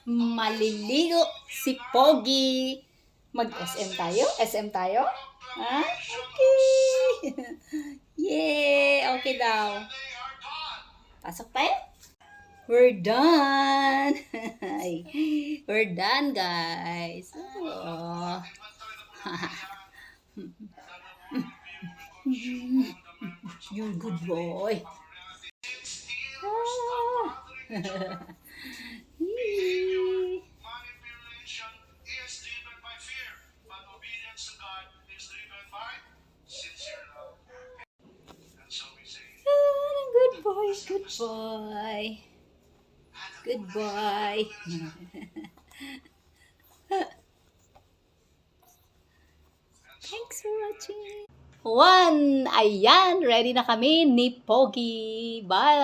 Maliligo si Pogi. Mag-SM tayo? SM tayo? Ha? Okay. Yay! Okay daw. Pasok tayo? We're done! We're done, guys. Oh. You're good boy. Manipulation is driven by fear, but obedience to God is driven by sincere love. And so we say, Good boy, good boy. Good boy. Thanks for watching. Ayan, ready na kami ni Pogi. Bye!